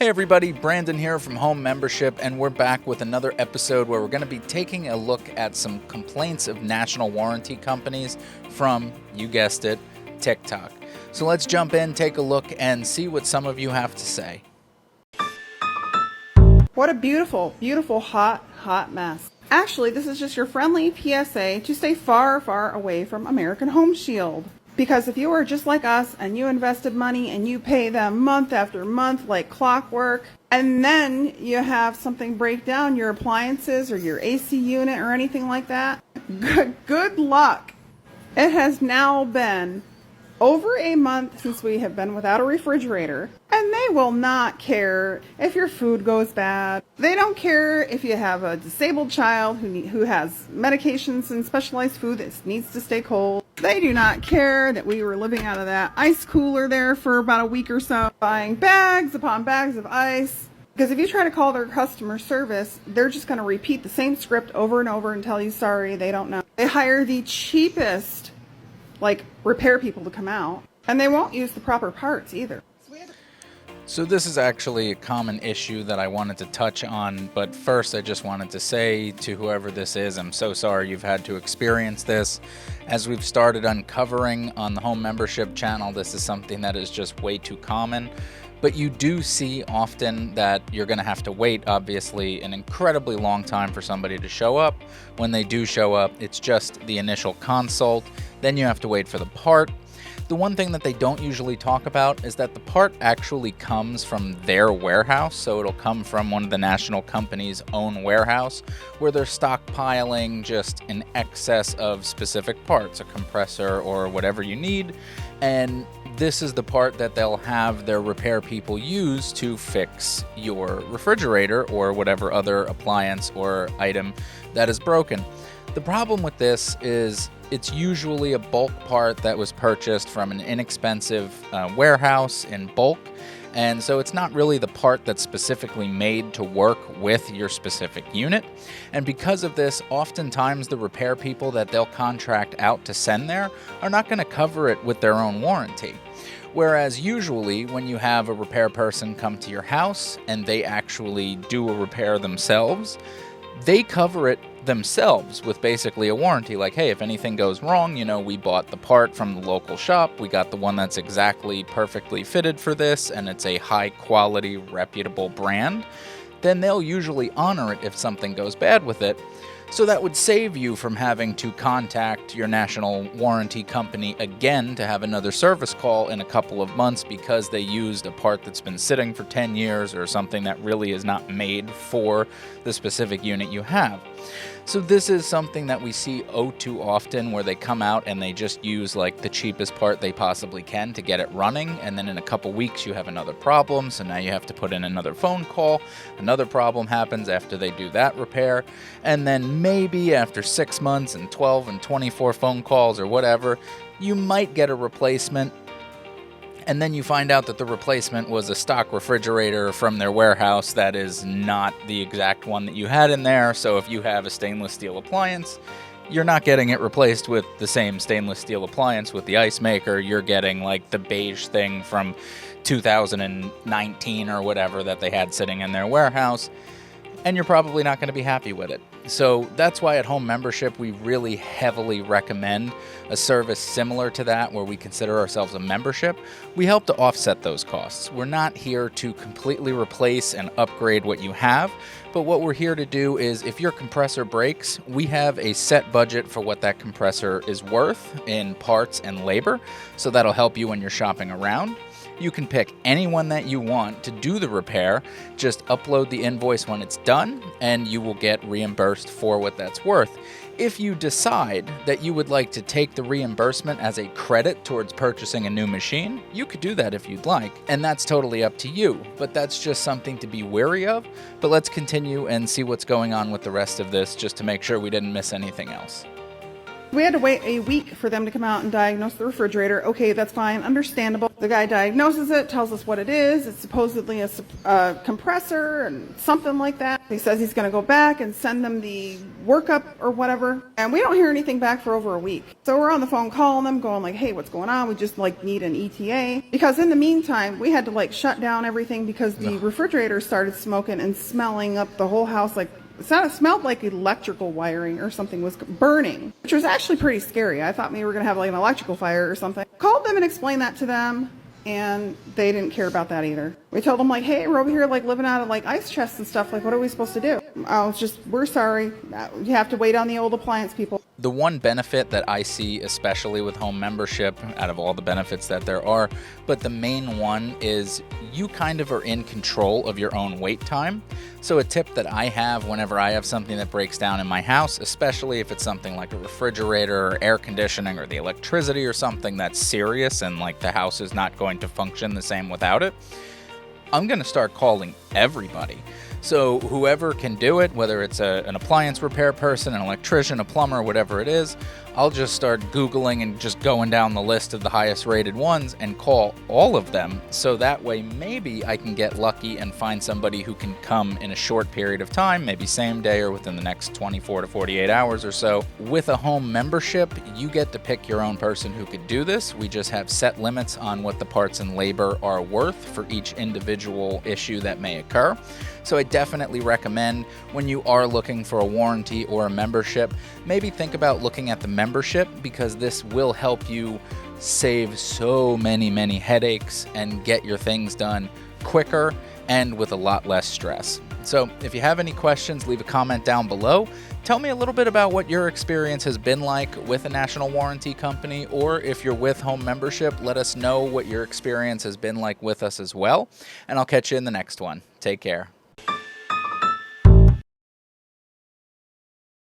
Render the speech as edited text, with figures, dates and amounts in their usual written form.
Hey everybody, Brandon here from Home Membership, and we're back with another episode where we're going to be taking a look at some complaints of national warranty companies from, you guessed it, TikTok. So let's jump in, take a look, and see what some of you have to say. What a beautiful, beautiful, hot mess. Actually, this is just your friendly PSA to stay far, far away from American Home Shield. Because if you are just like us and you invested money and you pay them month after month like clockwork, and then you have something break down your appliances or your AC unit or anything like that, good luck. It has now been over a month since we have been without a refrigerator, and they will not care if your food goes bad. They don't care if you have a disabled child who has medications and specialized food that needs to stay cold. They do not care that we were living out of that ice cooler there for about a week or so, buying bags upon bags of ice. Because if you try to call their customer service, they're just going to repeat the same script over and over and tell you sorry, they don't know. They hire the cheapest repair people to come out, and they won't use the proper parts either. So this is actually a common issue that I wanted to touch on, but first I just wanted to say to whoever this is, I'm so sorry you've had to experience this. As we've started uncovering on the Home Membership channel, this is something that is just way too common. But you do see often that you're going to have to wait, obviously, an incredibly long time for somebody to show up. When they do show up, it's just the initial consult. Then you have to wait for the part. The one thing that they don't usually talk about is that the part actually comes from their warehouse. So it'll come from one of the national company's own warehouse where they're stockpiling just an excess of specific parts, a compressor or whatever you need. And this is the part that they'll have their repair people use to fix your refrigerator or whatever other appliance or item that is broken. The problem with this is it's usually a bulk part that was purchased from an inexpensive warehouse in bulk. And so it's not really the part that's specifically made to work with your specific unit. And because of this, oftentimes the repair people that they'll contract out to send there are not going to cover it with their own warranty. Whereas usually when you have a repair person come to your house and they actually do a repair themselves, they cover it themselves with basically a warranty. Like, hey, if anything goes wrong, we bought the part from the local shop, we got the one that's exactly perfectly fitted for this, and it's a high quality, reputable brand, then they'll usually honor it if something goes bad with it. So that would save you from having to contact your national warranty company again to have another service call in a couple of months because they used a part that's been sitting for 10 years or something that really is not made for the specific unit you have. So this is something that we see too often where they come out and they just use the cheapest part they possibly can to get it running, and then in a couple weeks you have another problem, so now you have to put in another phone call, another problem happens after they do that repair, and then maybe after 6 months and 12 and 24 phone calls or whatever, you might get a replacement. And then you find out that the replacement was a stock refrigerator from their warehouse that is not the exact one that you had in there. So if you have a stainless steel appliance, you're not getting it replaced with the same stainless steel appliance with the ice maker. You're getting the beige thing from 2019 or whatever that they had sitting in their warehouse. And you're probably not going to be happy with it. So that's why at Home Membership, we really heavily recommend a service similar to that where we consider ourselves a membership. We help to offset those costs. We're not here to completely replace and upgrade what you have, but what we're here to do is if your compressor breaks, we have a set budget for what that compressor is worth in parts and labor, so that'll help you when you're shopping around. You can pick anyone that you want to do the repair, just upload the invoice when it's done, and you will get reimbursed for what that's worth. If you decide that you would like to take the reimbursement as a credit towards purchasing a new machine, you could do that if you'd like, and that's totally up to you, but that's just something to be wary of. But let's continue and see what's going on with the rest of this just to make sure we didn't miss anything else. We had to wait a week for them to come out and diagnose the refrigerator. Okay, that's fine, understandable. The guy diagnoses it, tells us what it is. It's supposedly a compressor and something like that. He says he's going to go back and send them the workup or whatever. And we don't hear anything back for over a week. So we're on the phone calling them, going like, hey, what's going on? We just need an ETA. Because in the meantime, we had to shut down everything because the refrigerator started smoking and smelling up the whole house. It smelled like electrical wiring or something was burning, which was actually pretty scary. I thought maybe we were going to have an electrical fire or something. Called them and explained that to them, and they didn't care about that either. We told them hey, we're over here living out of ice chests and stuff. What are we supposed to do? We're sorry. You have to wait on the old appliance people. The one benefit that I see, especially with home membership, out of all the benefits that there are, but the main one is you kind of are in control of your own wait time. So a tip that I have whenever I have something that breaks down in my house, especially if it's something like a refrigerator or air conditioning or the electricity or something that's serious and the house is not going to function the same without it, I'm going to start calling everybody. So whoever can do it, whether it's an appliance repair person, an electrician, a plumber, whatever it is, I'll just start Googling and just going down the list of the highest rated ones and call all of them. So that way maybe I can get lucky and find somebody who can come in a short period of time, maybe same day or within the next 24 to 48 hours or so. With a home membership, you get to pick your own person who could do this. We just have set limits on what the parts and labor are worth for each individual issue that may occur. So I definitely recommend when you are looking for a warranty or a membership, maybe think about looking at the membership, because this will help you save so many headaches and get your things done quicker and with a lot less stress. So if you have any questions, leave a comment down below. Tell me a little bit about what your experience has been like with a national warranty company, or if you're with home membership, let us know what your experience has been like with us as well. And I'll catch you in the next one. Take care.